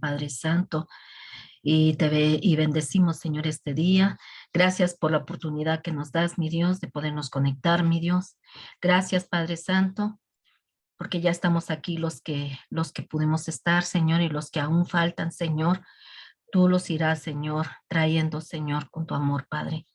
Padre Santo, y bendecimos, Señor, este día. Gracias por la oportunidad que nos das, mi Dios, de podernos conectar, mi Dios. Gracias, Padre Santo, porque ya estamos aquí los que pudimos estar, Señor, y los que aún faltan, Señor. Tú los irás, Señor, trayendo, Señor, con tu amor, Padre.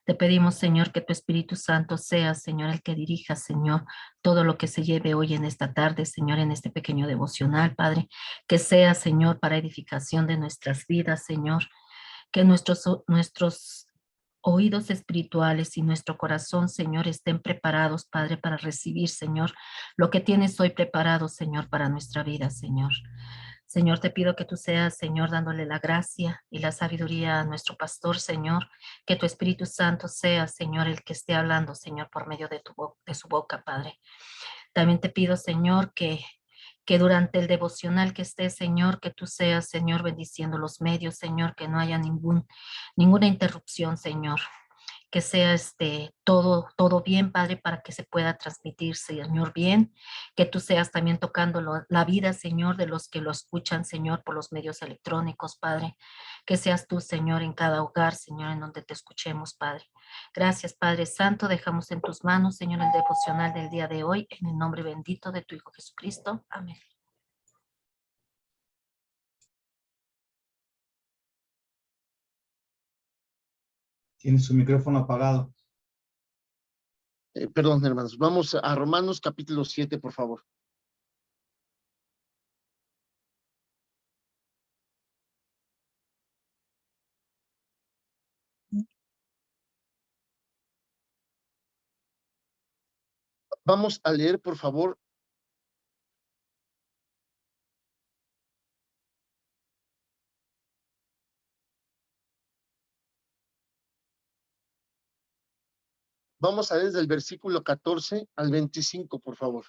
Te pedimos, Señor, que tu Espíritu Santo sea, Señor, el que dirija, Señor, todo lo que se lleve hoy en esta tarde, Señor, en este pequeño devocional, Padre. Que sea, Señor, para edificación de nuestras vidas, Señor. Que nuestros oídos espirituales y nuestro corazón, Señor, estén preparados, Padre, para recibir, Señor, lo que tienes hoy preparado, Señor, para nuestra vida, Señor. Señor, te pido que tú seas, Señor, dándole la gracia y la sabiduría a nuestro pastor, Señor, que tu Espíritu Santo sea, Señor, el que esté hablando, Señor, por medio de su boca, Padre. También te pido, Señor, que durante el devocional que esté, Señor, que tú seas, Señor, bendiciendo los medios, Señor, que no haya ninguna interrupción, Señor, que sea todo bien, Padre, para que se pueda transmitir, Señor, bien, que tú seas también tocando la vida, Señor, de los que lo escuchan, Señor, por los medios electrónicos, Padre, que seas tú, Señor, en cada hogar, Señor, en donde te escuchemos, Padre. Gracias, Padre Santo, dejamos en tus manos, Señor, el devocional del día de hoy, en el nombre bendito de tu Hijo Jesucristo. Amén. Tiene su micrófono apagado. Perdón, hermanos. Vamos a Romanos capítulo 7, por favor. Vamos a leer, por favor. Vamos a leer desde el versículo 14 al 25, por favor.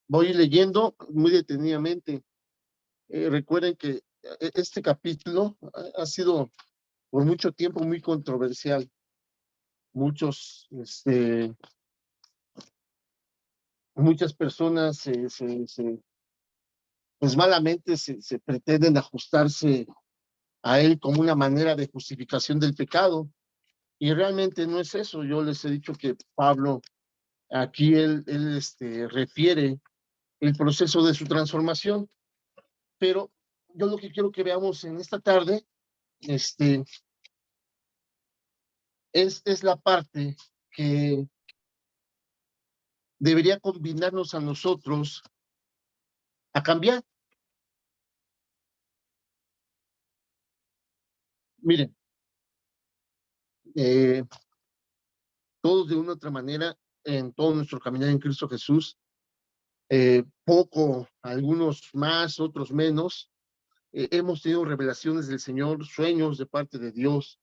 Voy leyendo muy detenidamente. Recuerden que este capítulo ha sido por mucho tiempo muy controversial. Muchas personas pues malamente se pretenden ajustarse a él como una manera de justificación del pecado. Y realmente no es eso. Yo les he dicho que Pablo, aquí él refiere el proceso de su transformación, pero yo lo que quiero que veamos en esta tarde, es la parte que debería combinarnos a nosotros a cambiar. Miren, todos de una u otra manera, en todo nuestro caminar en Cristo Jesús, poco, algunos más, otros menos, hemos tenido revelaciones del Señor, sueños de parte de Dios,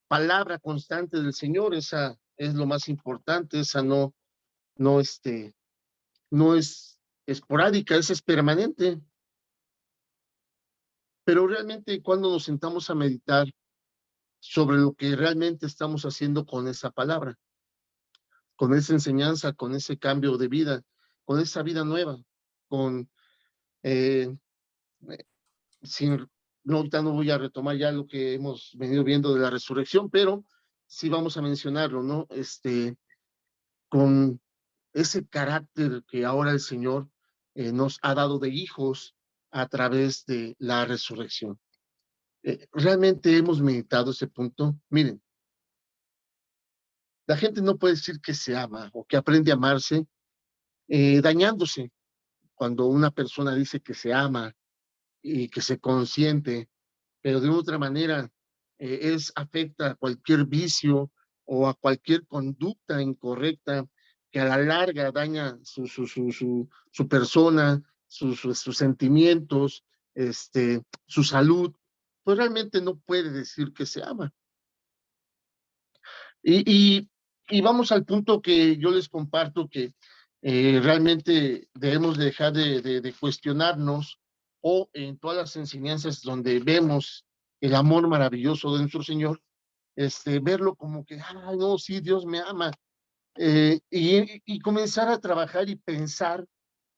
palabra constante del Señor. Esa es lo más importante. Esa no es esporádica, esa es permanente. Pero realmente cuando nos sentamos a meditar sobre lo que realmente estamos haciendo con esa palabra, con esa enseñanza, con ese cambio de vida, con esa vida nueva, con eh, sin no, ahorita no voy a retomar ya lo que hemos venido viendo de la resurrección, pero sí vamos a mencionarlo, ¿no? Con ese carácter que ahora el Señor nos ha dado de hijos a través de la resurrección. Realmente hemos meditado ese punto. Miren, la gente no puede decir que se ama o que aprende a amarse dañándose. Cuando una persona dice que se ama y que se consiente, pero de otra manera afecta a cualquier vicio o a cualquier conducta incorrecta que a la larga daña su persona, sus sentimientos, su salud, pues realmente no puede decir que se ama. Y vamos al punto que yo les comparto, que realmente debemos dejar de cuestionarnos, o en todas las enseñanzas donde vemos el amor maravilloso de nuestro Señor, verlo como que, ay, no, sí, Dios me ama, y comenzar a trabajar y pensar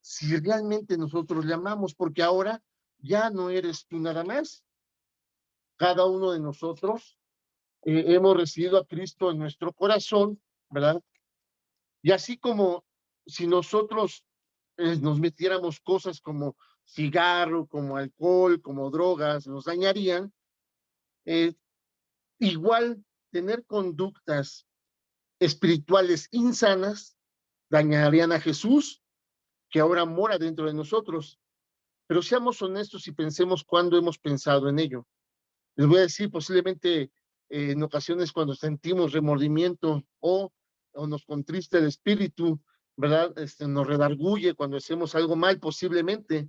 si realmente nosotros le amamos, porque ahora ya no eres tú nada más. Cada uno de nosotros hemos recibido a Cristo en nuestro corazón, ¿verdad? Y así como si nosotros nos metiéramos cosas como cigarro, como alcohol, como drogas, nos dañarían, eh, igual tener conductas espirituales insanas dañarían a Jesús, que ahora mora dentro de nosotros. Pero seamos honestos y pensemos cuándo hemos pensado en ello. Les voy a decir, posiblemente en ocasiones cuando sentimos remordimiento o nos contrista el espíritu, ¿verdad? Nos redarguye cuando hacemos algo mal, posiblemente,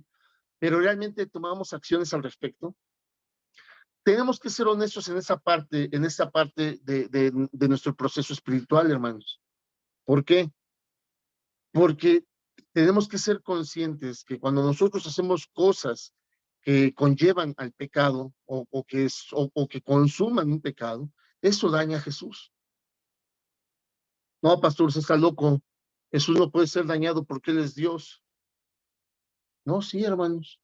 pero realmente tomamos acciones al respecto. Tenemos que ser honestos en esa parte de nuestro proceso espiritual, hermanos. ¿Por qué? Porque tenemos que ser conscientes que cuando nosotros hacemos cosas que conllevan al pecado o que consuman un pecado, eso daña a Jesús. No, pastor, usted está loco. Jesús no puede ser dañado porque Él es Dios. No, sí, hermanos.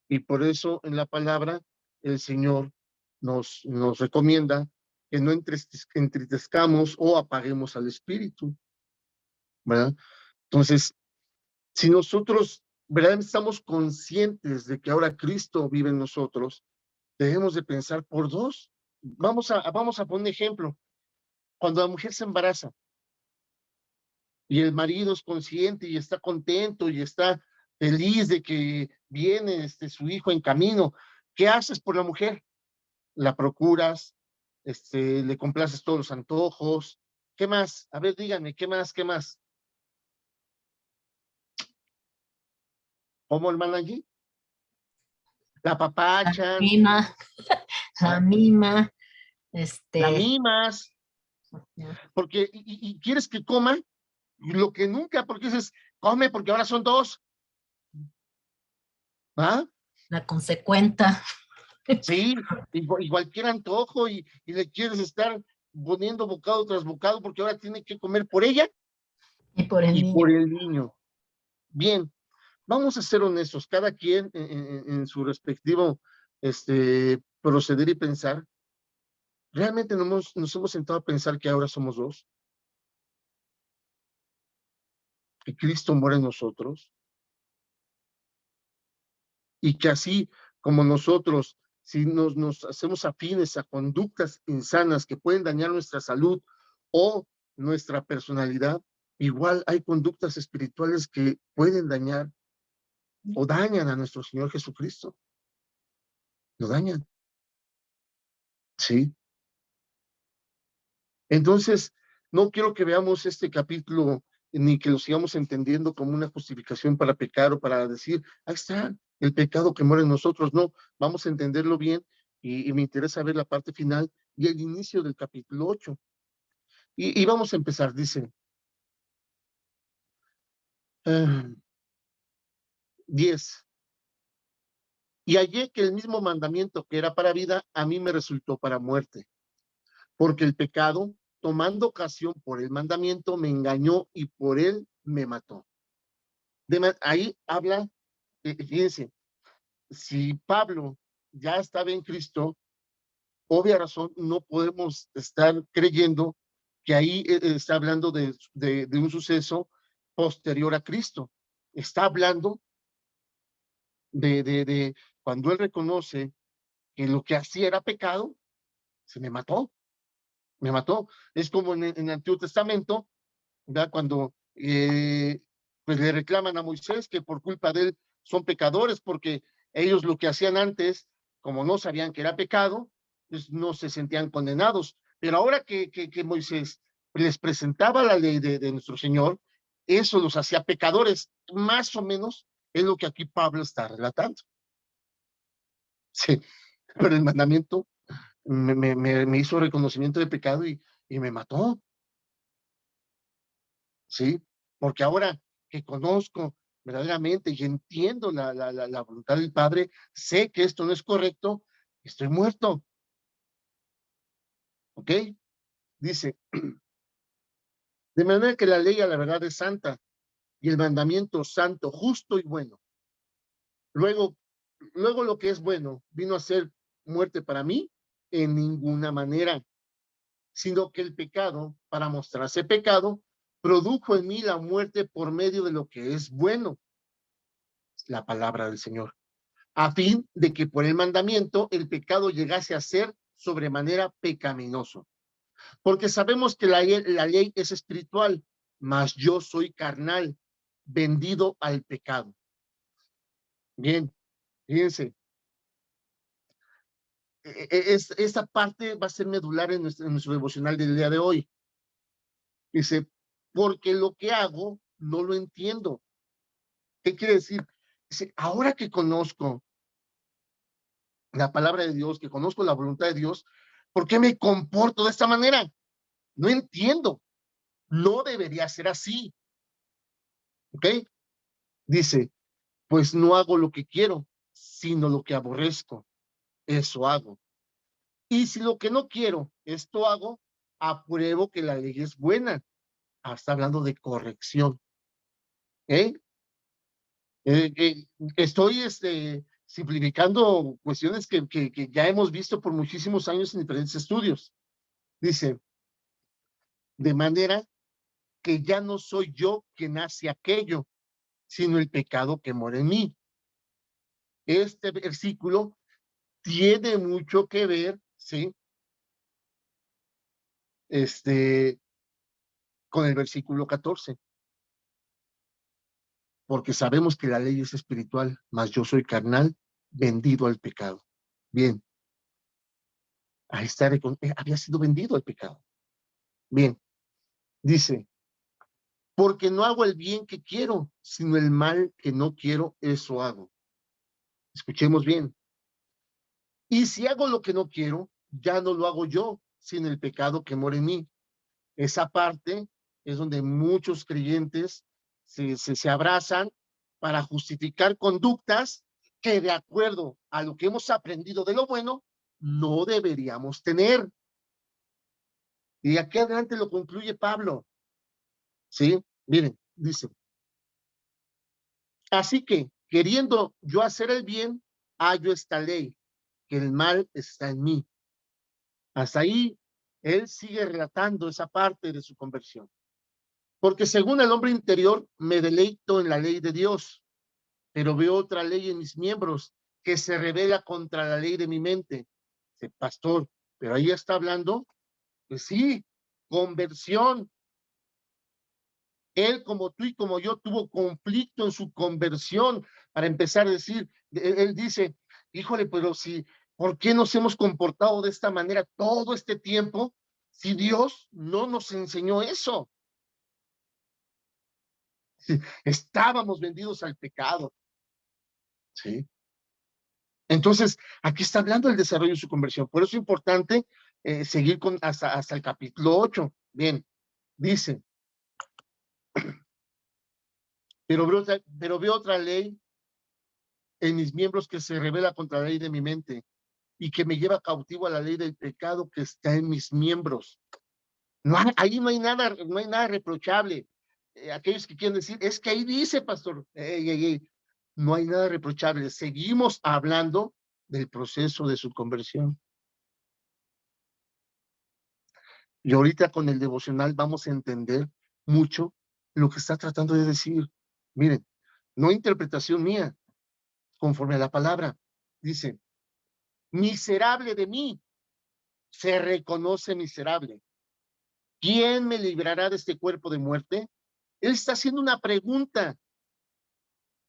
Y por eso en la palabra el Señor nos recomienda que no entristezcamos o apaguemos al Espíritu, ¿verdad? Entonces, si nosotros verdaderamente estamos conscientes de que ahora Cristo vive en nosotros, debemos de pensar por dos. Vamos a poner un ejemplo. Cuando la mujer se embaraza y el marido es consciente y está contento y está feliz de que viene su hijo en camino, ¿qué haces por la mujer? La procuras, le complaces todos los antojos. ¿Qué más? A ver, díganme, ¿qué más? ¿Qué más? ¿Cómo, hermana allí? La La papachan, mima, la ¿ah? mima, La mimas, porque y quieres que coma lo que nunca, porque dices, come porque ahora son dos, ¿ah? la consecuenta. Sí, y cualquier antojo y le quieres estar poniendo bocado tras bocado porque ahora tiene que comer por ella Y por el y niño. por el niño. Bien, vamos a ser honestos, cada quien en su respectivo proceder y pensar. ¿Realmente nos hemos sentado a pensar que ahora somos dos? ¿Que Cristo muere en nosotros? Y que así como nosotros, si nos hacemos afines a conductas insanas que pueden dañar nuestra salud o nuestra personalidad, igual hay conductas espirituales que pueden dañar o dañan a nuestro Señor Jesucristo. Lo dañan, ¿sí? Entonces, no quiero que veamos este capítulo ni que lo sigamos entendiendo como una justificación para pecar o para decir, ahí está, el pecado que muere en nosotros. No, vamos a entenderlo bien y me interesa ver la parte final y el inicio del capítulo 8. Y vamos a empezar, dice 10. Y hallé que el mismo mandamiento que era para vida, a mí me resultó para muerte, porque el pecado, tomando ocasión por el mandamiento, me engañó y por él me mató. Ahí habla, fíjense, si Pablo ya estaba en Cristo, obvia razón, no podemos estar creyendo que ahí está hablando de un suceso posterior a Cristo. Está hablando de cuando él reconoce que lo que hacía era pecado, se me mató, me mató. Es como en el Antiguo Testamento, ¿verdad? Cuando pues le reclaman a Moisés que por culpa de él son pecadores, porque ellos lo que hacían antes, como no sabían que era pecado, pues no se sentían condenados. Pero ahora que Moisés les presentaba la ley de nuestro Señor, eso los hacía pecadores. Más o menos es lo que aquí Pablo está relatando. Sí, pero el mandamiento me hizo reconocimiento de pecado y me mató. ¿Sí? Porque ahora que conozco verdaderamente y entiendo la voluntad del Padre, sé que esto no es correcto, estoy muerto. ¿Ok? Dice, de manera que la ley a la verdad es santa y el mandamiento santo, justo y bueno. Luego, luego lo que es bueno vino a ser muerte para mí, en ninguna manera, sino que el pecado, para mostrarse pecado, produjo en mí la muerte por medio de lo que es bueno, la palabra del Señor, a fin de que por el mandamiento el pecado llegase a ser sobremanera pecaminoso. Porque sabemos que la ley es espiritual, mas yo soy carnal, vendido al pecado. Bien, fíjense, esta parte va a ser medular en nuestro devocional del día de hoy. Dice, porque lo que hago no lo entiendo. ¿Qué quiere decir? Dice, ahora que conozco la palabra de Dios, que conozco la voluntad de Dios, ¿por qué me comporto de esta manera? No entiendo. No debería ser así. ¿Ok? Dice, pues no hago lo que quiero, sino lo que aborrezco. Eso hago. Y si lo que no quiero, esto hago, apruebo que la ley es buena. Está hablando de corrección. ¿Eh? Estoy simplificando cuestiones que ya hemos visto por muchísimos años en diferentes estudios. Dice, de manera que ya no soy yo quien hace aquello, sino el pecado que mora en mí. Este versículo tiene mucho que ver, ¿sí? Con el versículo 14, porque sabemos que la ley es espiritual, mas yo soy carnal, vendido al pecado. Bien, ahí está, había sido vendido al pecado. Bien, dice, porque no hago el bien que quiero, sino el mal que no quiero, eso hago. Escuchemos bien. Y si hago lo que no quiero, ya no lo hago yo, sino el pecado que mora en mí. Esa parte es donde muchos creyentes se abrazan para justificar conductas que de acuerdo a lo que hemos aprendido de lo bueno, no deberíamos tener. Y aquí adelante lo concluye Pablo. ¿Sí? Miren, dice, así que queriendo yo hacer el bien, hallo esta ley, que el mal está en mí. Hasta ahí, él sigue relatando esa parte de su conversión. Porque según el hombre interior, me deleito en la ley de Dios, pero veo otra ley en mis miembros que se revela contra la ley de mi mente. Dice, pastor, pero ahí está hablando, pues sí, conversión. Él, como tú y como yo, tuvo conflicto en su conversión. Para empezar a decir, él dice, híjole, pero si, ¿por qué nos hemos comportado de esta manera todo este tiempo si Dios no nos enseñó eso? Estábamos vendidos al pecado. ¿Sí? Entonces, aquí está hablando del desarrollo de su conversión. Por eso es importante seguir hasta el capítulo 8. Bien, dice, pero veo otra ley en mis miembros que se revela contra la ley de mi mente y que me lleva cautivo a la ley del pecado que está en mis miembros. Ahí no hay nada reprochable. Aquellos que quieren decir, es que ahí dice, pastor, no hay nada reprochable. Seguimos hablando del proceso de su conversión. Y ahorita con el devocional vamos a entender mucho lo que está tratando de decir. Miren, no interpretación mía, conforme a la palabra. Dice, miserable de mí, se reconoce miserable. ¿Quién me librará de este cuerpo de muerte? Él está haciendo una pregunta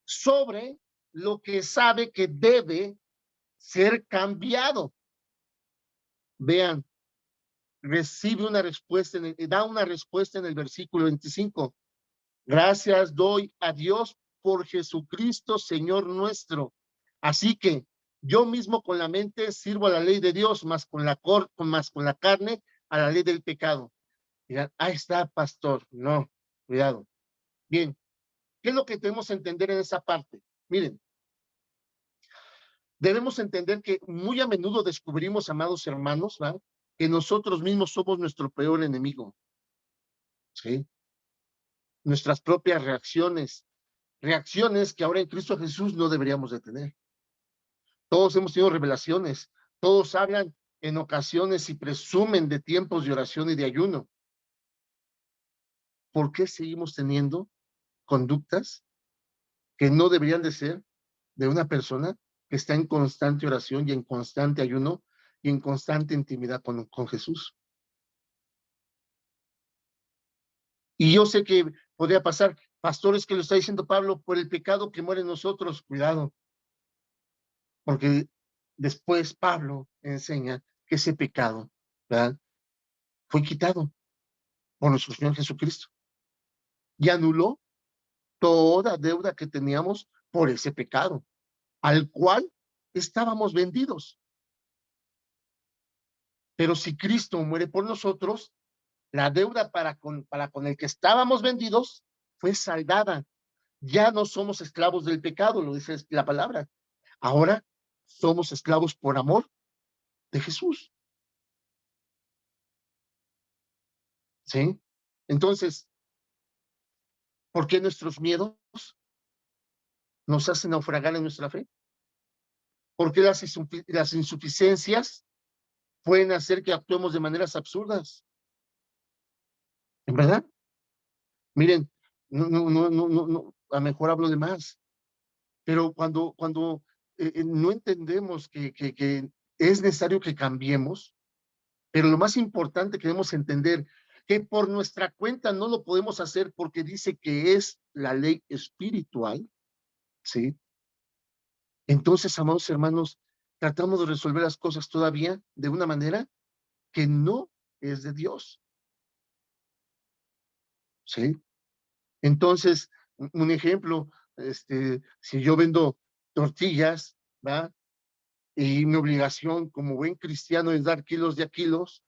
sobre lo que sabe que debe ser cambiado. Vean, recibe una respuesta, da una respuesta en el versículo 25. Gracias doy a Dios por Jesucristo, Señor nuestro. Así que yo mismo con la mente sirvo a la ley de Dios, más con la carne a la ley del pecado. Mirad, ahí está, pastor. No, cuidado. Bien, ¿qué es lo que debemos entender en esa parte? Miren, debemos entender que muy a menudo descubrimos, amados hermanos, ¿verdad?, que nosotros mismos somos nuestro peor enemigo. ¿Sí? Nuestras propias reacciones que ahora en Cristo Jesús no deberíamos de tener. Todos hemos tenido revelaciones, todos hablan en ocasiones y presumen de tiempos de oración y de ayuno. ¿Por qué seguimos teniendo conductas que no deberían de ser de una persona que está en constante oración y en constante ayuno y en constante intimidad con Jesús? Y yo sé que podría pasar, pastores, que lo está diciendo Pablo, por el pecado que muere en nosotros, cuidado, porque después Pablo enseña que ese pecado, ¿verdad?, fue quitado por nuestro Señor Jesucristo y anuló toda deuda que teníamos por ese pecado, al cual estábamos vendidos. Pero si Cristo muere por nosotros, la deuda para con el que estábamos vendidos fue saldada. Ya no somos esclavos del pecado, lo dice la palabra. Ahora somos esclavos por amor de Jesús. ¿Sí? Entonces, ¿por qué nuestros miedos nos hacen naufragar en nuestra fe? ¿Por qué las insuficiencias pueden hacer que actuemos de maneras absurdas? ¿En verdad? Miren, a lo mejor hablo de más, pero cuando no entendemos que es necesario que cambiemos, pero lo más importante que debemos entender que por nuestra cuenta no lo podemos hacer porque dice que es la ley espiritual, ¿sí? Entonces, amados hermanos, tratamos de resolver las cosas todavía de una manera que no es de Dios, ¿sí? Entonces, un ejemplo, si yo vendo tortillas, ¿va?, y mi obligación como buen cristiano es dar kilos de a kilos,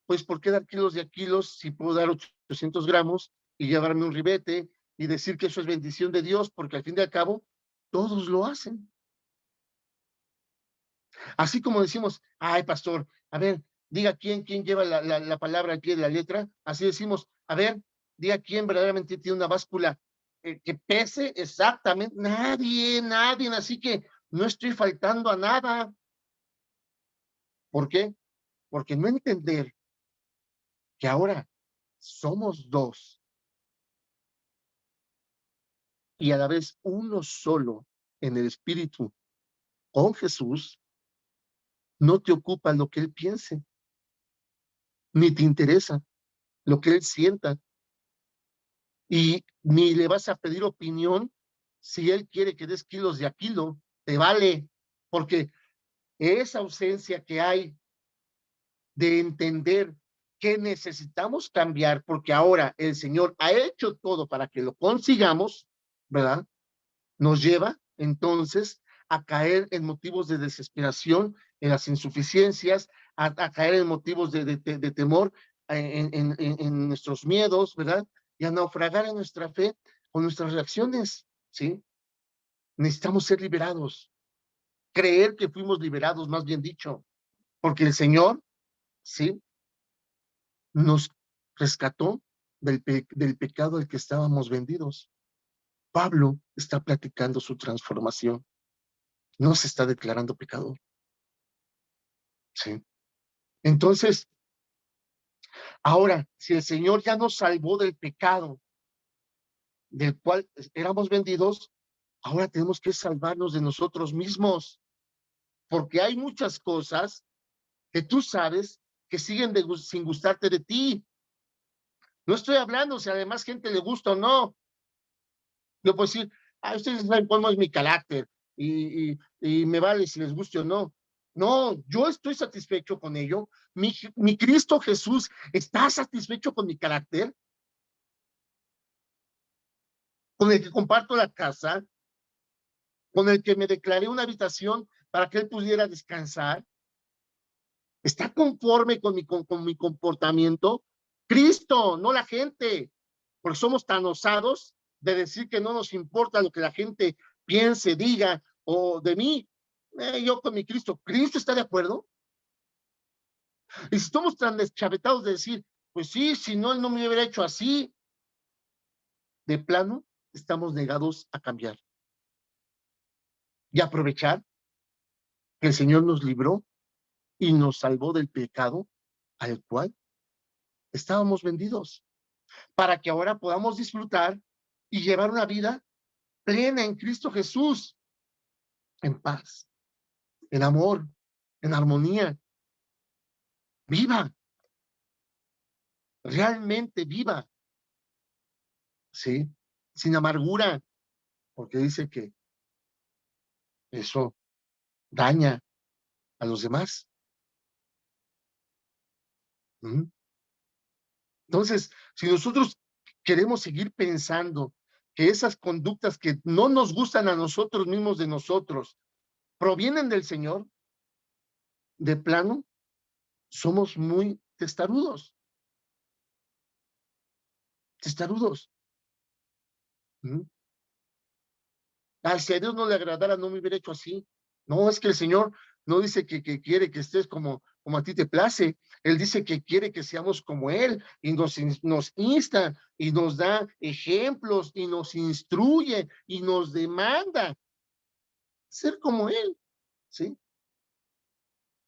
pues ¿por qué dar kilos de a kilos si puedo dar 800 gramos y llevarme un ribete y decir que eso es bendición de Dios? Porque al fin y al cabo, todos lo hacen. Así como decimos, ay, pastor, a ver, diga quién lleva la palabra al pie de la letra. Así decimos, a ver, diga quién verdaderamente tiene una báscula que pese exactamente. Nadie. Así que no estoy faltando a nada. ¿Por qué? Porque no entender que ahora somos dos y a la vez uno solo en el espíritu con Jesús, no te ocupa lo que Él piense, ni te interesa lo que Él sienta, y ni le vas a pedir opinión si Él quiere que des kilos de a kilo, te vale, porque esa ausencia que hay de entender que necesitamos cambiar, porque ahora el Señor ha hecho todo para que lo consigamos, ¿verdad?, nos lleva entonces a caer en motivos de desesperación, en las insuficiencias, a caer en motivos de temor, en nuestros miedos, ¿verdad? Y a naufragar en nuestra fe con nuestras reacciones, ¿sí? Necesitamos ser liberados, creer que fuimos liberados, más bien dicho, porque el Señor, ¿sí?, nos rescató del pecado al que estábamos vendidos. Pablo está platicando su transformación. No se está declarando pecador, ¿sí? Entonces, ahora, si el Señor ya nos salvó del pecado del cual éramos vendidos, ahora tenemos que salvarnos de nosotros mismos, porque hay muchas cosas que tú sabes que siguen sin gustarte de ti. No estoy hablando si además gente le gusta o no. Yo puedo decir, ustedes saben cómo es mi carácter y me vale si les guste o no. No, yo estoy satisfecho con ello. Mi Cristo Jesús está satisfecho con mi carácter, con el que comparto la casa, con el que me declaré una habitación para que él pudiera descansar. Está conforme con mi comportamiento. Cristo, no la gente, porque somos tan osados de decir que no nos importa lo que la gente piense, diga o de mí. Yo con mi Cristo, ¿Cristo está de acuerdo? Y si estamos tan deschavetados de decir, pues sí, si no, él no me hubiera hecho así, de plano, estamos negados a cambiar y aprovechar que el Señor nos libró y nos salvó del pecado al cual estábamos vendidos, para que ahora podamos disfrutar y llevar una vida plena en Cristo Jesús, en paz, en amor, en armonía, viva, realmente viva, ¿sí? Sin amargura, porque dice que eso daña a los demás. ¿Mm? Entonces, si nosotros queremos seguir pensando que esas conductas que no nos gustan a nosotros mismos de nosotros provienen del Señor, de plano, somos muy testarudos, testarudos. ¿Mm? Ay, si a Dios no le agradara, no me hubiera hecho así. No, es que el Señor no dice que quiere que estés como a ti te place. Él dice que quiere que seamos como Él y nos insta y nos da ejemplos y nos instruye y nos demanda ser como Él, ¿sí?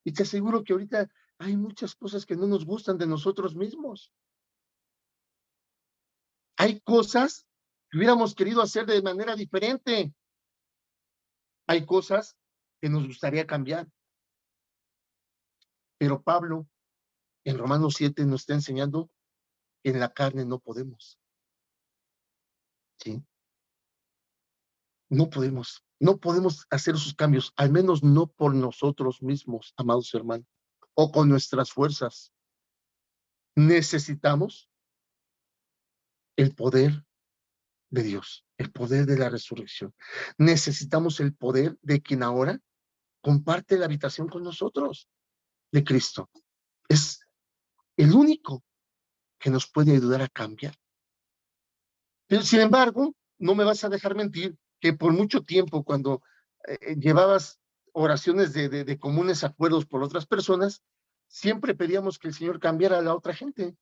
Y te aseguro que ahorita hay muchas cosas que no nos gustan de nosotros mismos. Hay cosas que hubiéramos querido hacer de manera diferente. Hay cosas que nos gustaría cambiar. Pero Pablo en Romanos 7 nos está enseñando que en la carne no podemos, ¿sí? No podemos hacer esos cambios, al menos no por nosotros mismos, amados hermanos, o con nuestras fuerzas. Necesitamos el poder de Dios, el poder de la resurrección. Necesitamos el poder de quien ahora comparte la habitación con nosotros, de Cristo. Es el único que nos puede ayudar a cambiar. Pero, sin embargo, no me vas a dejar mentir que por mucho tiempo, cuando llevabas oraciones de comunes acuerdos por otras personas, siempre pedíamos que el Señor cambiara a la otra gente.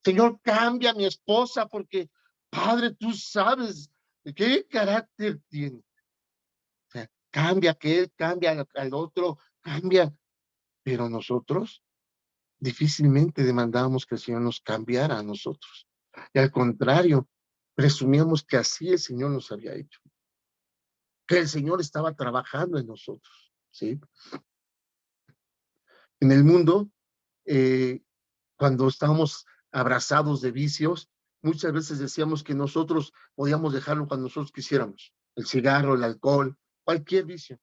Señor, cambia a mi esposa porque, Padre, tú sabes qué carácter tiene. O sea, cambia que él, cambia al otro, cambia. Pero nosotros difícilmente demandábamos que el Señor nos cambiara a nosotros. Y al contrario, presumíamos que así el Señor nos había hecho, que el Señor estaba trabajando en nosotros, ¿sí? En el mundo, eh, cuando estábamos abrazados de vicios, muchas veces decíamos que nosotros podíamos dejarlo cuando nosotros quisiéramos, el cigarro, el alcohol, cualquier vicio.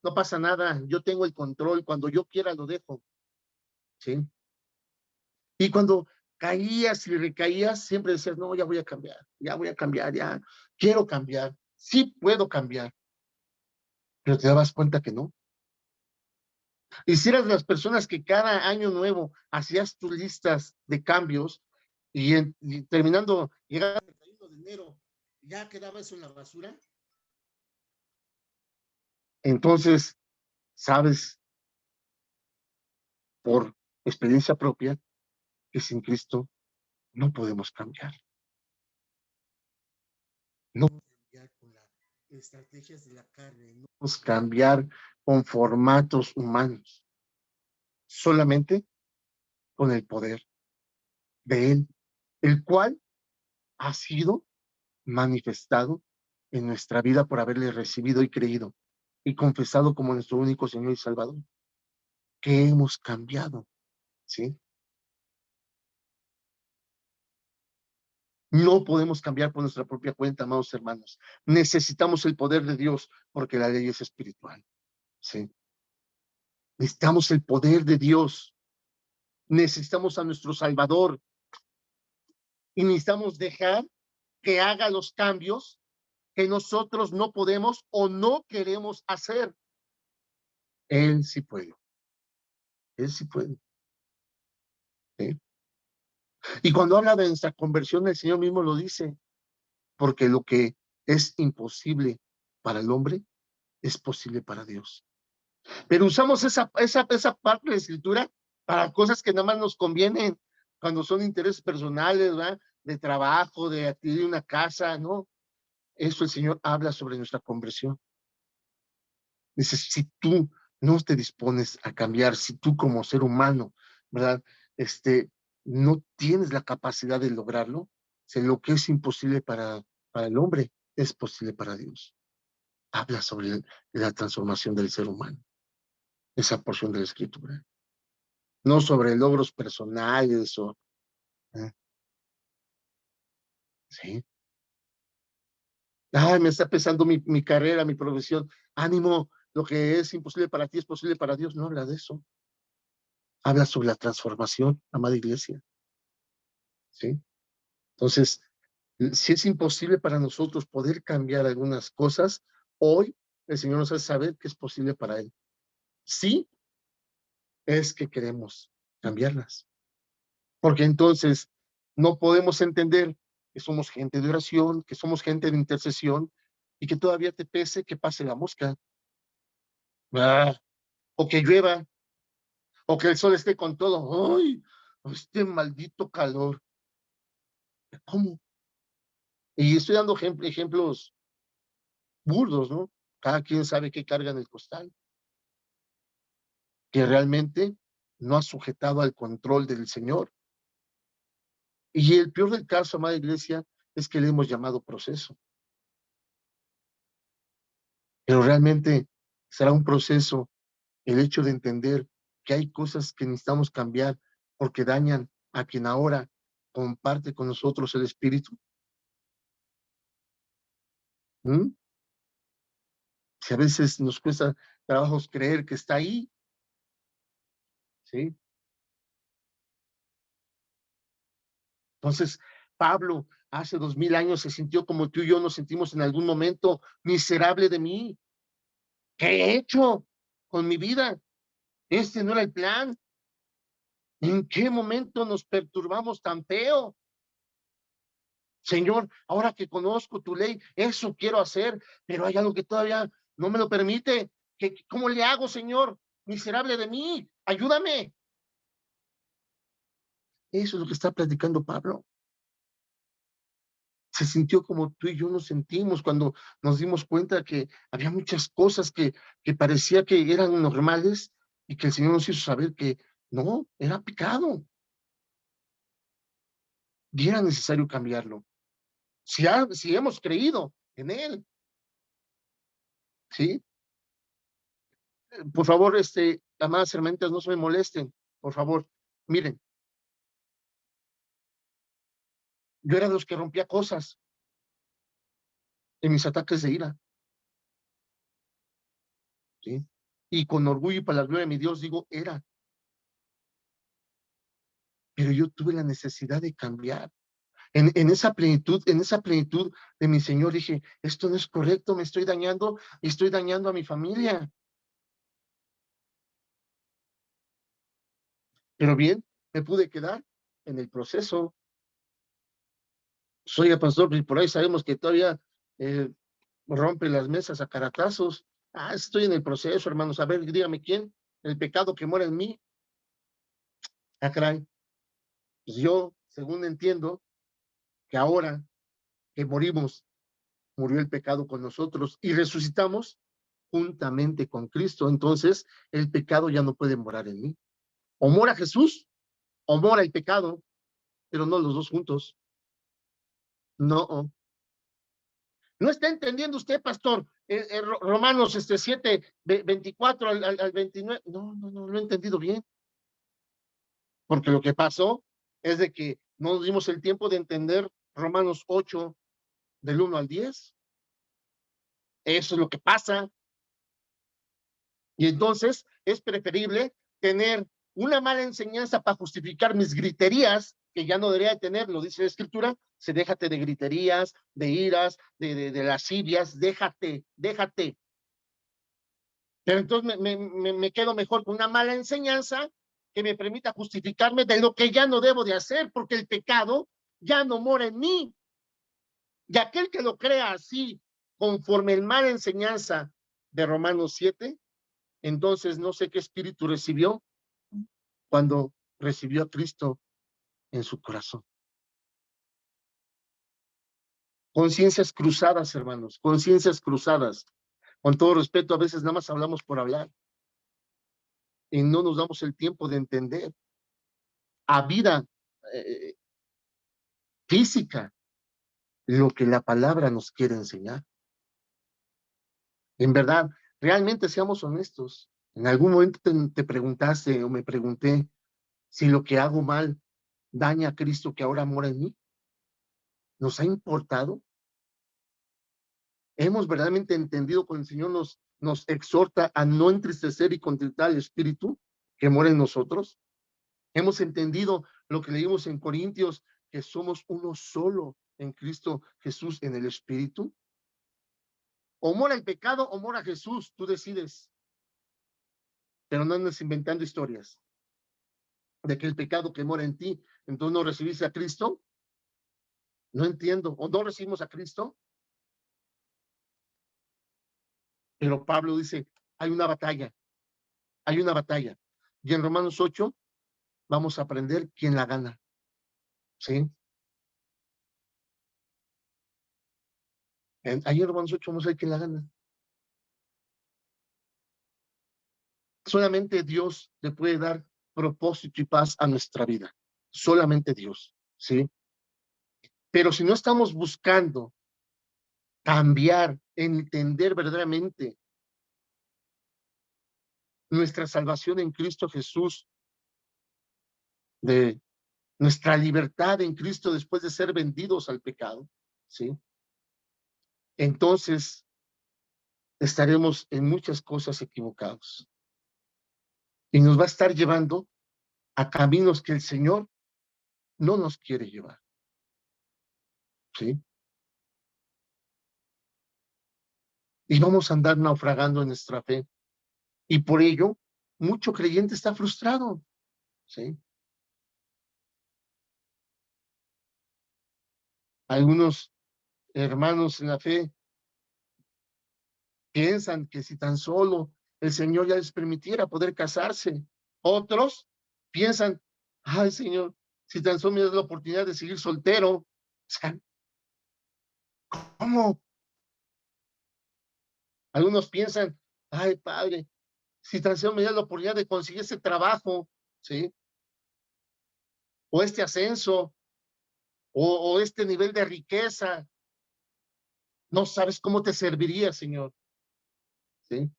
No pasa nada, yo tengo el control, cuando yo quiera lo dejo, ¿sí? Y cuando caías y recaías, siempre decías, no, ya voy a cambiar, ya quiero cambiar, sí puedo cambiar, pero te dabas cuenta que no. Y si eras de las personas que cada año nuevo hacías tus listas de cambios y terminando, llegaba el 31 de enero, ya quedaba eso en la basura, entonces sabes por experiencia propia que sin Cristo no podemos cambiar. No podemos cambiar con las estrategias de la carne, no podemos cambiar con formatos humanos, solamente con el poder de Él, el cual ha sido manifestado en nuestra vida por haberle recibido y creído y confesado como nuestro único Señor y Salvador, que hemos cambiado, ¿sí? No podemos cambiar por nuestra propia cuenta, amados hermanos. Necesitamos el poder de Dios porque la ley es espiritual, ¿sí? Necesitamos el poder de Dios. Necesitamos a nuestro Salvador y necesitamos dejar que haga los cambios que nosotros no podemos o no queremos hacer. Él sí puede. Él sí puede. ¿Sí? Y cuando habla de nuestra conversión, el Señor mismo lo dice, porque lo que es imposible para el hombre es posible para Dios. Pero usamos esa parte de la Escritura para cosas que nada más nos convienen, cuando son intereses personales, ¿verdad? De trabajo, de adquirir una casa, ¿no? Eso el Señor habla sobre nuestra conversión. Dices, si tú no te dispones a cambiar, si tú como ser humano, ¿verdad? No tienes la capacidad de lograrlo, si lo que es imposible para el hombre es posible para Dios. Habla sobre la transformación del ser humano, esa porción de la Escritura. No sobre logros personales o... ¿sí? Ay, me está pesando mi carrera, mi profesión. Ánimo, lo que es imposible para ti es posible para Dios. No habla de eso. Habla sobre la transformación, amada iglesia. ¿Sí? Entonces, si es imposible para nosotros poder cambiar algunas cosas, hoy el Señor nos hace saber que es posible para Él. Sí, es que queremos cambiarlas. Porque entonces no podemos entender que somos gente de oración, que somos gente de intercesión y que todavía te pese que pase la mosca. O que llueva, o que el sol esté con todo. ¡Ay! Este maldito calor. ¿Cómo? Y estoy dando ejemplos burdos, ¿no? Cada quien sabe qué carga en el costal, que realmente no ha sujetado al control del Señor. Y el peor del caso, amada iglesia, es que le hemos llamado proceso. Pero realmente será un proceso el hecho de entender que hay cosas que necesitamos cambiar porque dañan a quien ahora comparte con nosotros el Espíritu. ¿Mm? Si a veces nos cuesta trabajos creer que está ahí, ¿sí? Entonces, Pablo hace 2000 años se sintió como tú y yo nos sentimos en algún momento, miserable de mí. ¿Qué he hecho con mi vida? Este no era el plan. ¿En qué momento nos perturbamos tan feo? Señor, ahora que conozco tu ley, eso quiero hacer, pero hay algo que todavía no me lo permite. ¿Cómo le hago, Señor? Miserable de mí, ayúdame. Eso es lo que está platicando Pablo. Se sintió como tú y yo nos sentimos cuando nos dimos cuenta que había muchas cosas que parecía que eran normales y que el Señor nos hizo saber que no, era pecado y era necesario cambiarlo. Si hemos creído en Él, ¿sí? Por favor, amadas hermanitas, no se me molesten, por favor. Miren, yo era de los que rompía cosas en mis ataques de ira, ¿sí? Y con orgullo y para la gloria de mi Dios digo, pero yo tuve la necesidad de cambiar. En esa plenitud de mi Señor, dije, esto no es correcto, me estoy dañando y estoy dañando a mi familia. Pero bien, me pude quedar en el proceso. Soy el pastor, y por ahí sabemos que todavía rompe las mesas a caratazos. Estoy en el proceso, hermanos. A ver, dígame quién, el pecado que mora en mí. Caray. Pues yo, según entiendo, que ahora que morimos, murió el pecado con nosotros y resucitamos juntamente con Cristo. Entonces, el pecado ya no puede morar en mí. O mora Jesús, o mora el pecado, pero no los dos juntos. No. No está entendiendo usted, pastor, Romanos 7, 24 al 29. No lo he entendido bien. Porque lo que pasó es de que no nos dimos el tiempo de entender Romanos 8, del 1 al 10. Eso es lo que pasa. Y entonces es preferible tener una mala enseñanza para justificar mis griterías, que ya no debería de tener, lo dice la Escritura, déjate de griterías, de iras, de lascivias, déjate. Pero entonces me quedo mejor con una mala enseñanza que me permita justificarme de lo que ya no debo de hacer, porque el pecado ya no mora en mí. Y aquel que lo crea así, conforme el mala enseñanza de Romanos 7, entonces no sé qué espíritu recibió cuando recibió a Cristo en su corazón. Conciencias cruzadas, hermanos, conciencias cruzadas. Con todo respeto, a veces nada más hablamos por hablar y no nos damos el tiempo de entender a vida eh, física lo que la palabra nos quiere enseñar. En verdad, realmente seamos honestos. En algún momento te preguntaste o me pregunté si lo que hago mal daña a Cristo que ahora mora en mí. ¿Nos ha importado? ¿Hemos verdaderamente entendido cuando el Señor nos exhorta a no entristecer y contentar el Espíritu que mora en nosotros? ¿Hemos entendido lo que leímos en Corintios, que somos uno solo en Cristo Jesús en el Espíritu? O mora el pecado o mora Jesús, tú decides. Pero no andes inventando historias de que el pecado que mora en ti, entonces no recibiste a Cristo. No entiendo. ¿O no recibimos a Cristo? Pero Pablo dice, hay una batalla, hay una batalla. Y en Romanos 8 vamos a aprender quién la gana. ¿Sí? Ahí en Romanos 8 vamos a ver quién la gana. Solamente Dios le puede dar propósito y paz a nuestra vida. Solamente Dios. ¿Sí? Pero si no estamos buscando cambiar, entender verdaderamente nuestra salvación en Cristo Jesús, de nuestra libertad en Cristo después de ser vendidos al pecado, ¿sí? Entonces estaremos en muchas cosas equivocados y nos va a estar llevando a caminos que el Señor no nos quiere llevar, ¿sí? Y vamos a andar naufragando en nuestra fe y por ello mucho creyente está frustrado, ¿sí? Algunos hermanos en la fe piensan que si tan solo el Señor ya les permitiera poder casarse. Otros piensan, ay Señor, si tan solo me das la oportunidad de seguir soltero. O sea, ¿cómo? Algunos piensan, ay Padre, si tan solo me das la oportunidad de conseguir ese trabajo, ¿sí? O este ascenso, o este nivel de riqueza, no sabes cómo te serviría, Señor, ¿sí?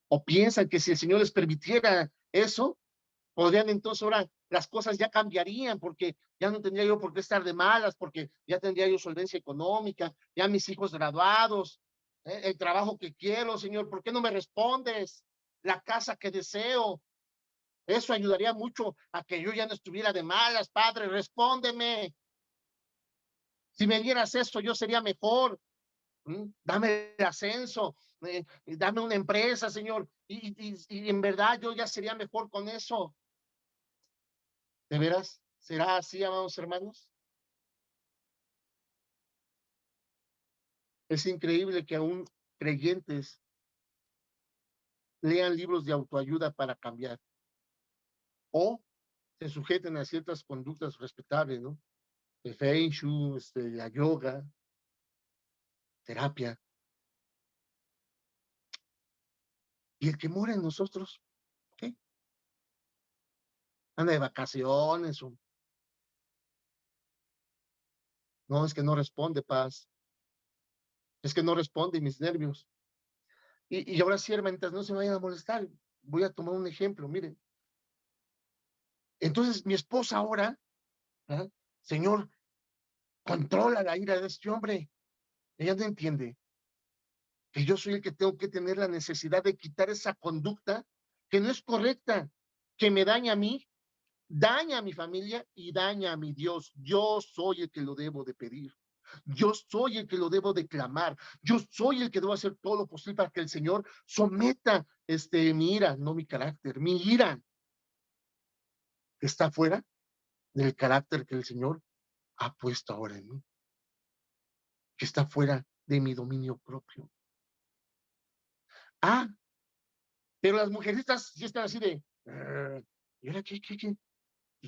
O piensan que si el Señor les permitiera eso, podrían entonces ahora las cosas ya cambiarían porque ya no tendría yo por qué estar de malas, porque ya tendría yo solvencia económica, ya mis hijos graduados, el trabajo que quiero, Señor, ¿por qué no me respondes? La casa que deseo, eso ayudaría mucho a que yo ya no estuviera de malas, Padre, respóndeme. Si me dieras eso, yo sería mejor. Dame el ascenso, dame una empresa, Señor, y en verdad yo ya sería mejor con eso. ¿De veras? ¿Será así, amados hermanos? Es increíble que aún creyentes lean libros de autoayuda para cambiar o se sujeten a ciertas conductas respetables, ¿no? El Feng Shui, la yoga, terapia. Y el que mora en nosotros, ¿qué? Anda de vacaciones o no, es que no responde, paz. Es que no responde mis nervios. Y ahora sí, hermanitas, no se me vayan a molestar. Voy a tomar un ejemplo, miren. Entonces, mi esposa ahora, ¿ah? Señor, controla la ira de este hombre. Ella no entiende que yo soy el que tengo que tener la necesidad de quitar esa conducta que no es correcta, que me daña a mí, daña a mi familia y daña a mi Dios. Yo soy el que lo debo de pedir. Yo soy el que lo debo de clamar. Yo soy el que debo hacer todo lo posible para que el Señor someta mi ira, no mi carácter, mi ira que está fuera del carácter que el Señor ha puesto ahora en mí, que está fuera de mi dominio propio. Ah, pero las mujercitas sí están así de, ¿y ahora qué?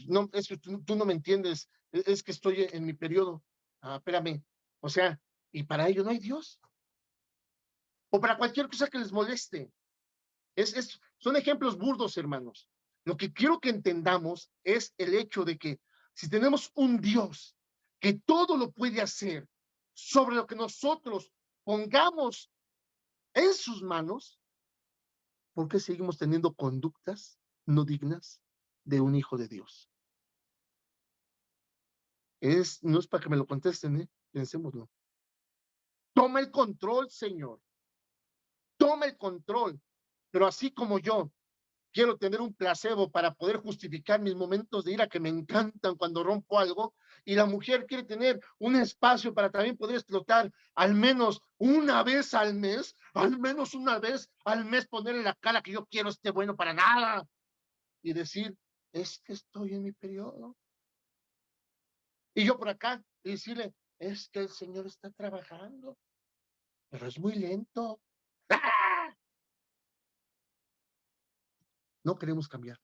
No, es que tú no me entiendes, es que estoy en mi periodo. Espérame, o sea, y para ello no hay Dios. O para cualquier cosa que les moleste. Son ejemplos burdos, hermanos. Lo que quiero que entendamos es el hecho de que si tenemos un Dios que todo lo puede hacer sobre lo que nosotros pongamos en sus manos, ¿por qué seguimos teniendo conductas no dignas de un hijo de Dios? No es para que me lo contesten, pensémoslo. Toma el control, Señor. Toma el control. Pero así como yo quiero tener un placebo para poder justificar mis momentos de ira que me encantan cuando rompo algo, y la mujer quiere tener un espacio para también poder explotar al menos una vez al mes, ponerle la cara que yo quiero esté bueno para nada y decir, es que estoy en mi periodo. Y yo por acá y decirle, es que el Señor está trabajando, pero es muy lento. ¡Ah! No queremos cambiar.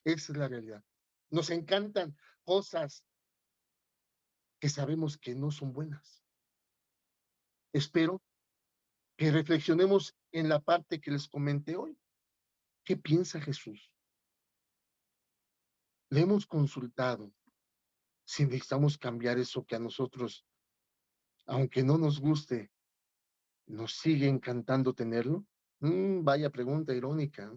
Esa es la realidad. Nos encantan cosas que sabemos que no son buenas. Espero que reflexionemos en la parte que les comenté hoy. ¿Qué piensa Jesús? Le hemos consultado si necesitamos cambiar eso que a nosotros, aunque no nos guste, nos sigue encantando tenerlo. Vaya pregunta irónica.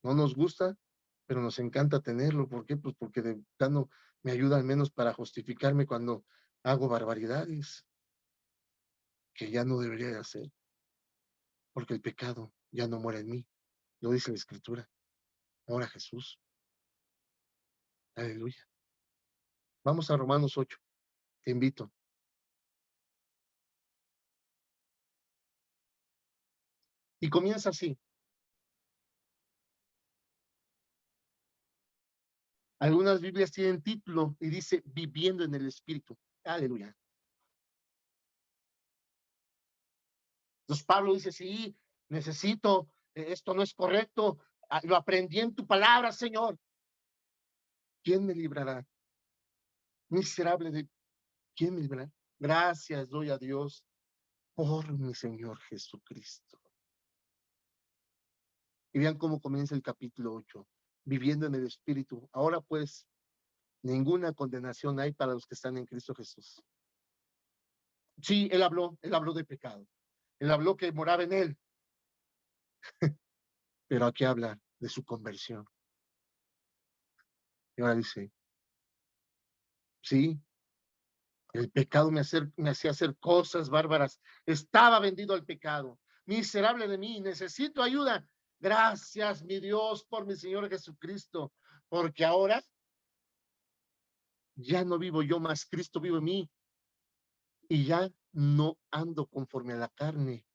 No nos gusta, pero nos encanta tenerlo. ¿Por qué? Pues porque de plano me ayuda al menos para justificarme cuando hago barbaridades que ya no debería de hacer, porque el pecado ya no muere en mí. Lo dice la Escritura. Ahora Jesús. Aleluya. Vamos a Romanos 8. Te invito. Y comienza así. Algunas Biblias tienen título y dice viviendo en el Espíritu. Aleluya. Entonces Pablo dice, sí, necesito, esto no es correcto, lo aprendí en tu palabra, Señor. ¿Quién me librará? Miserable de, ¿quién me librará? Gracias doy a Dios por mi Señor Jesucristo. Y vean cómo comienza el capítulo 8, viviendo en el Espíritu. Ahora pues, ninguna condenación hay para los que están en Cristo Jesús. Sí, él habló de pecado. Él habló que moraba en él. Pero aquí habla de su conversión. Y ahora dice, sí, el pecado me hacía hacer cosas bárbaras. Estaba vendido al pecado. Miserable de mí, necesito ayuda. Gracias, mi Dios, por mi Señor Jesucristo, porque ahora ya no vivo yo más, Cristo vive en mí. Y ya no ando conforme a la carne,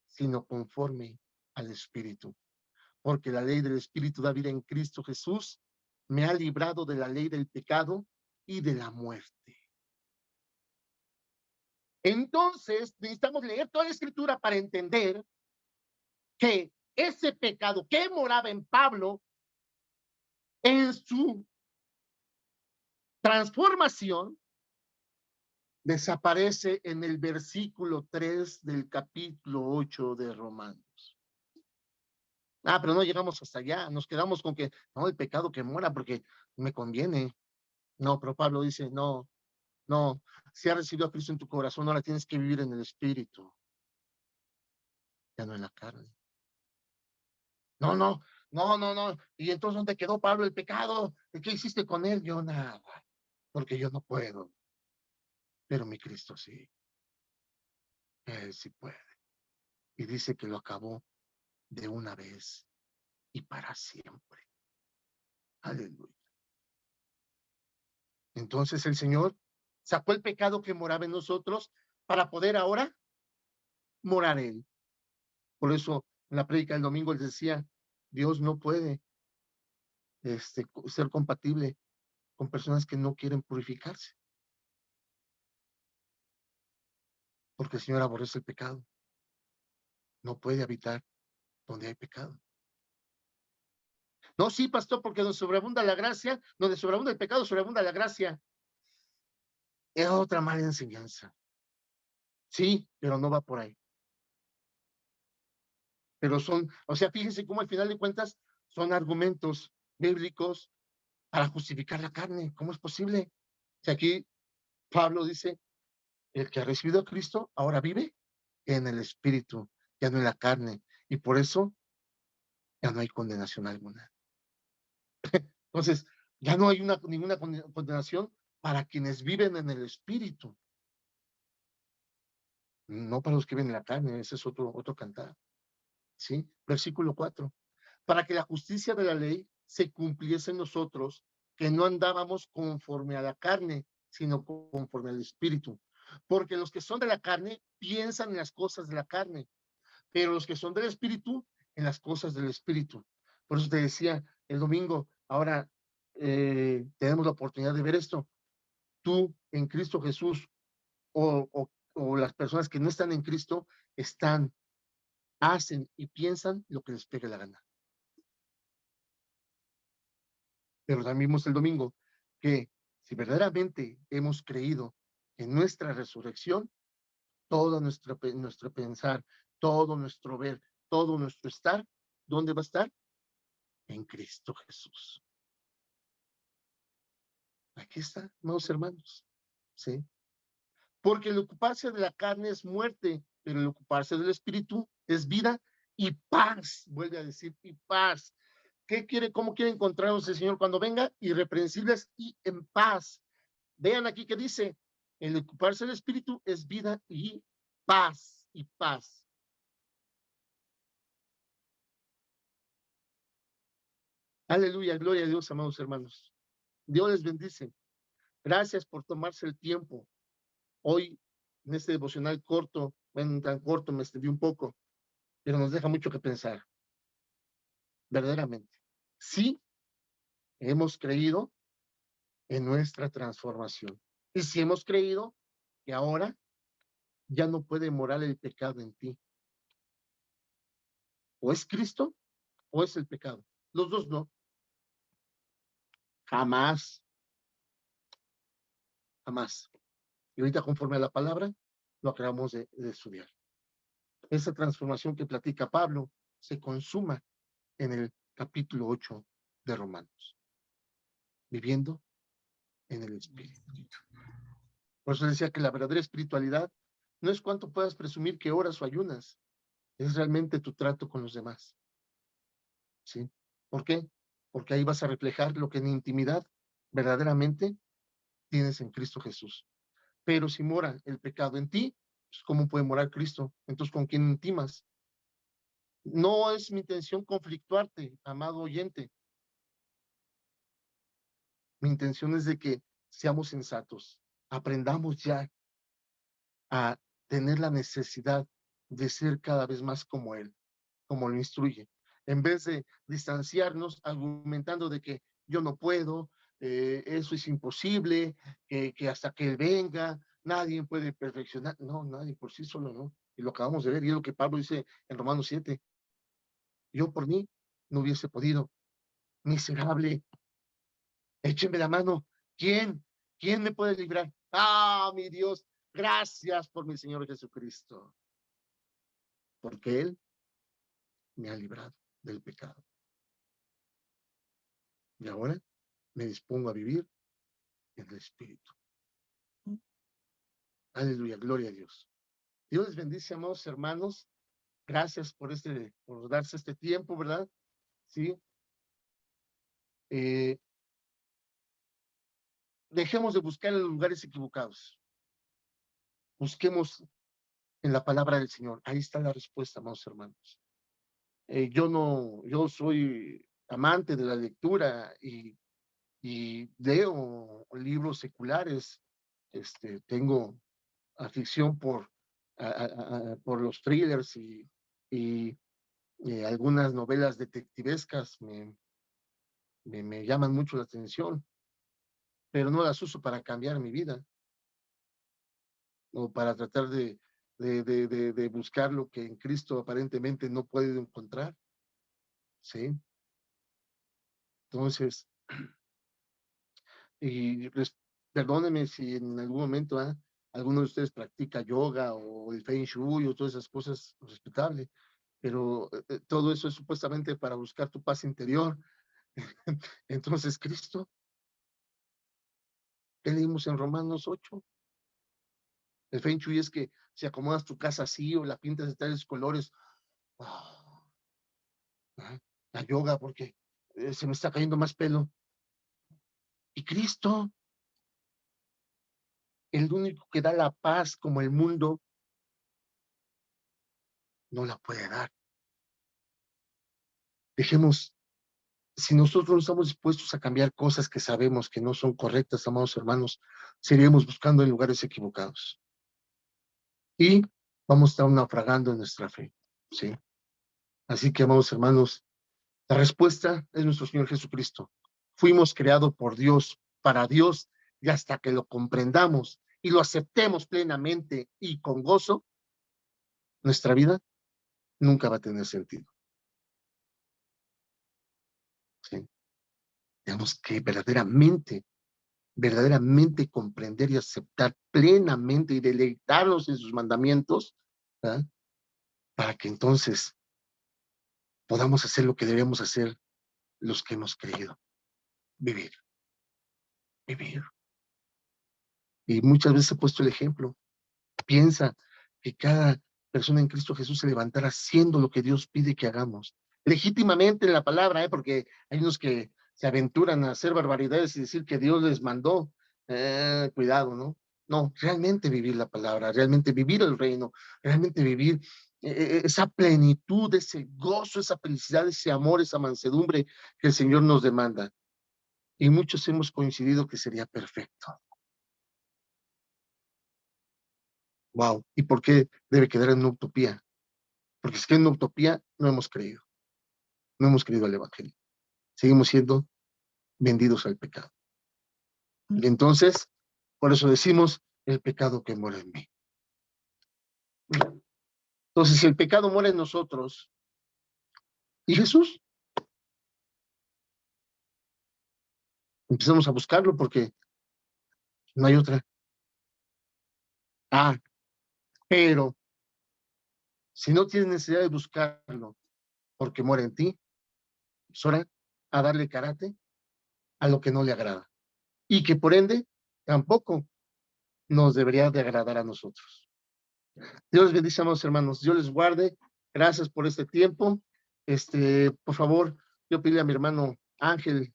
sino conforme al Espíritu. Porque la ley del Espíritu da vida en Cristo Jesús me ha librado de la ley del pecado y de la muerte. Entonces, necesitamos leer toda la Escritura para entender que ese pecado que moraba en Pablo, en su transformación, desaparece en el versículo 3 del capítulo 8 de Romanos. Pero no llegamos hasta allá, nos quedamos con que, no, el pecado que muera porque me conviene. No, pero Pablo dice, no, si has recibido a Cristo en tu corazón, ahora tienes que vivir en el Espíritu, ya no en la carne. No. Y entonces, ¿dónde quedó Pablo el pecado? ¿Qué hiciste con él? Yo nada, porque yo no puedo, pero mi Cristo sí, él sí puede. Y dice que lo acabó de una vez y para siempre. Aleluya. Entonces el Señor sacó el pecado que moraba en nosotros para poder ahora morar en él. Por eso en la prédica del domingo él decía, Dios no puede ser compatible con personas que no quieren purificarse. Porque el Señor aborrece el pecado. No puede habitar donde hay pecado. No, sí, pastor, porque donde sobreabunda la gracia, donde sobreabunda el pecado, sobreabunda la gracia. Es otra mala enseñanza. Sí, pero no va por ahí. Pero son, o sea, fíjense cómo al final de cuentas son argumentos bíblicos para justificar la carne. ¿Cómo es posible? Si aquí Pablo dice, el que ha recibido a Cristo ahora vive en el Espíritu, ya no en la carne. Y por eso ya no hay condenación alguna. Entonces, ya no hay ninguna condenación para quienes viven en el Espíritu. No para los que viven en la carne, ese es otro cantar. ¿Sí? Versículo 4. Para que la justicia de la ley se cumpliese en nosotros, que no andábamos conforme a la carne, sino conforme al Espíritu. Porque los que son de la carne piensan en las cosas de la carne, pero los que son del Espíritu, en las cosas del Espíritu. Por eso te decía el domingo, ahora tenemos la oportunidad de ver esto. Tú en Cristo Jesús o las personas que no están en Cristo están, hacen y piensan lo que les pegue la gana. Pero también vimos el domingo que si verdaderamente hemos creído en nuestra resurrección, todo nuestro pensar, todo nuestro ver, todo nuestro estar, ¿dónde va a estar? En Cristo Jesús. Aquí está, amados hermanos. ¿Sí? Porque el ocuparse de la carne es muerte, pero el ocuparse del espíritu es vida y paz. Vuelve a decir, y paz. ¿Cómo quiere encontrarnos el Señor cuando venga? Irreprensibles y en paz. Vean aquí que dice, el ocuparse del espíritu es vida y paz, y paz. Aleluya, gloria a Dios, amados hermanos. Dios les bendice. Gracias por tomarse el tiempo. Hoy, en este devocional corto, bueno, tan corto, me extendí un poco, pero nos deja mucho que pensar, verdaderamente. Sí, hemos creído en nuestra transformación. Y si hemos creído que ahora ya no puede morar el pecado en ti. O es Cristo o es el pecado. Los dos no. Jamás, jamás. Y ahorita conforme a la palabra, lo acabamos de estudiar. Esa transformación que platica Pablo se consuma en el capítulo 8 de Romanos. Viviendo en el Espíritu. Por eso decía que la verdadera espiritualidad no es cuánto puedas presumir que oras o ayunas, es realmente tu trato con los demás. ¿Sí? ¿Por qué? Porque ahí vas a reflejar lo que en intimidad verdaderamente tienes en Cristo Jesús. Pero si mora el pecado en ti, pues ¿cómo puede morar Cristo? Entonces, ¿con quién intimas? No es mi intención conflictuarte, amado oyente. Mi intención es de que seamos sensatos, aprendamos ya a tener la necesidad de ser cada vez más como Él, como lo instruye, en vez de distanciarnos argumentando de que yo no puedo, eso es imposible, que hasta que Él venga, nadie puede perfeccionar. No, nadie por sí solo, no. Y lo acabamos de ver, y es lo que Pablo dice en Romanos 7. Yo por mí no hubiese podido. Miserable, échenme la mano. ¿Quién? ¿Quién me puede librar? Ah, mi Dios, gracias por mi Señor Jesucristo, porque Él me ha librado del pecado. Y ahora me dispongo a vivir en el Espíritu. Aleluya, gloria a Dios. Dios les bendice, amados hermanos. Gracias por darse este tiempo, ¿verdad? Sí. Dejemos de buscar en los lugares equivocados. Busquemos en la palabra del Señor. Ahí está la respuesta, amados hermanos. Yo soy amante de la lectura y leo libros seculares. Tengo afición por los thrillers y algunas novelas detectivescas me llaman mucho la atención, pero no las uso para cambiar mi vida o para tratar de buscar lo que en Cristo aparentemente no puedo encontrar, ¿sí? Entonces, y perdónenme si en algún momento alguno de ustedes practica yoga o el Feng Shui o todas esas cosas, respetable, pero todo eso es supuestamente para buscar tu paz interior. Entonces, Cristo, ¿qué leímos en Romanos 8? El Feng Shui es que si acomodas tu casa así o la pintas de tales colores. Oh, la yoga, porque se me está cayendo más pelo. Y Cristo, el único que da la paz como el mundo no la puede dar. Dejemos, si nosotros no estamos dispuestos a cambiar cosas que sabemos que no son correctas, amados hermanos, seguiremos buscando en lugares equivocados. Y vamos a estar naufragando en nuestra fe, ¿sí? Así que, amados hermanos, la respuesta es nuestro Señor Jesucristo. Fuimos creados por Dios, para Dios, y hasta que lo comprendamos y lo aceptemos plenamente y con gozo, nuestra vida nunca va a tener sentido. ¿Sí? Tenemos que verdaderamente comprender y aceptar plenamente y deleitarnos en sus mandamientos, ¿verdad? Para que entonces podamos hacer lo que debemos hacer los que hemos creído. Vivir. Y muchas veces he puesto el ejemplo. Piensa que cada persona en Cristo Jesús se levantará haciendo lo que Dios pide que hagamos. Legítimamente en la palabra, porque hay unos que se aventuran a hacer barbaridades y decir que Dios les mandó. Cuidado, ¿no? No, realmente vivir la palabra, realmente vivir el reino, realmente vivir esa plenitud, ese gozo, esa felicidad, ese amor, esa mansedumbre que el Señor nos demanda. Y muchos hemos coincidido que sería perfecto. Wow. ¿Y por qué debe quedar en una utopía? Porque es que en una utopía no hemos creído al Evangelio. Seguimos siendo vendidos al pecado. Y entonces, por eso decimos, el pecado que mora en mí. Entonces, si el pecado mora en nosotros, ¿y Jesús? Empezamos a buscarlo porque no hay otra. Pero si no tienes necesidad de buscarlo porque mora en ti, es hora a darle karate a lo que no le agrada. Y que por ende, tampoco nos debería de agradar a nosotros. Dios les bendice, amados hermanos. Dios les guarde. Gracias por este tiempo. Por favor, yo pedí a mi hermano Ángel,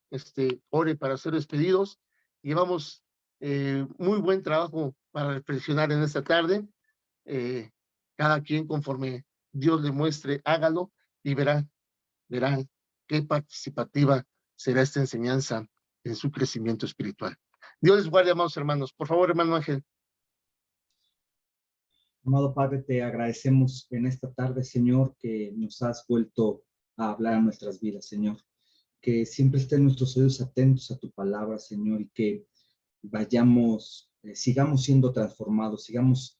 ore para ser despedidos. Llevamos muy buen trabajo para reflexionar en esta tarde. Cada quien conforme Dios le muestre, hágalo y verán qué participativa será esta enseñanza en su crecimiento espiritual. Dios les guarde, amados hermanos. Por favor, hermano Ángel. Amado Padre, te agradecemos en esta tarde, Señor, que nos has vuelto a hablar a nuestras vidas, Señor. Que siempre estén nuestros oídos atentos a tu palabra, Señor, y que sigamos siendo transformados, sigamos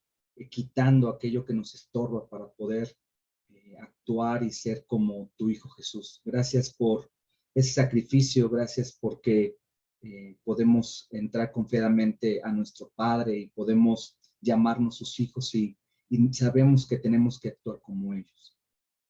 quitando aquello que nos estorba para poder actuar y ser como tu Hijo Jesús. Gracias por ese sacrificio, gracias porque podemos entrar confiadamente a nuestro Padre y podemos llamarnos sus hijos y sabemos que tenemos que actuar como ellos,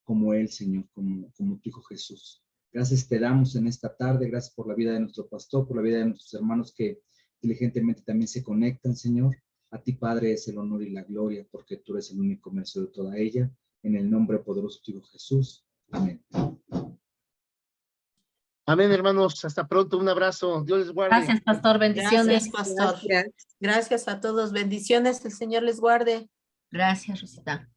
como Él, Señor, como tu Hijo Jesús. Gracias te damos en esta tarde, gracias por la vida de nuestro pastor, por la vida de nuestros hermanos que diligentemente también se conectan, Señor. A ti, Padre, es el honor y la gloria, porque tú eres el único merecedor de toda ella. En el nombre poderoso de tu Hijo Jesús. Amén. Amén, hermanos. Hasta pronto. Un abrazo. Dios les guarde. Gracias, pastor. Bendiciones. Gracias, pastor. Gracias a todos. Bendiciones. El Señor les guarde. Gracias, Rosita.